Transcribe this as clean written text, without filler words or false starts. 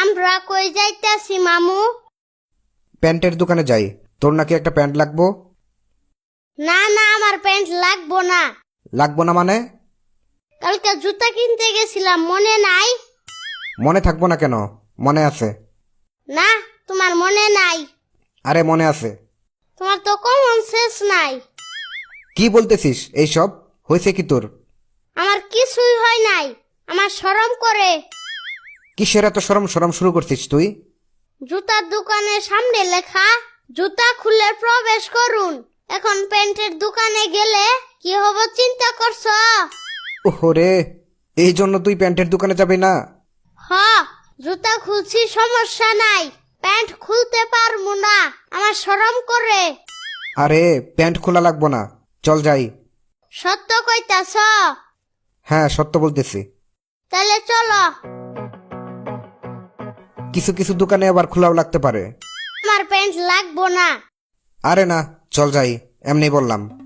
আমরা কই যাইতাছি মামু? প্যান্টের দোকানে যাই। তোর নাকি একটা প্যান্ট লাগবো? না না, আমার প্যান্ট লাগবো না। লাগবো না মানে? কালকে জুতা কিনতে গেছিলাম, মনে নাই? মনে থাকবো না কেন? মনে আছে। না, তোমার মনে নাই। আরে মনে আছে। তোমার তো কমন সেন্স নাই। কি বলতেছিস এইসব? হয়েছে কি তোর? আমার কিছুই হয় নাই, আমার শরম করে। কিসের এত সরম সরম শুরু করছিস তুই? জুতার দোকানের সামনে লেখা জুতা খুলে প্রবেশ করুন। এখন প্যান্টের দোকানে গেলে কি হবে চিন্তা করছো? ওহরে, এই জন্য তুই প্যান্টের দোকানে যাবি না? হ, জুতা খুলছি সমস্যা নাই, প্যান্ট খুলতে পারবো না, আমার শরম করে। আরে প্যান্ট খোলা লাগবো না, চল যাই। সত্য কইতাছ? হ্যাঁ সত্য বলতেছি। তাহলে চলো। কিছু কিছু দোকানে আবার খোলাও লাগতে পারে। আমার প্যান্ট লাগবো না। আরে না, চল যাই, এমনি বললাম।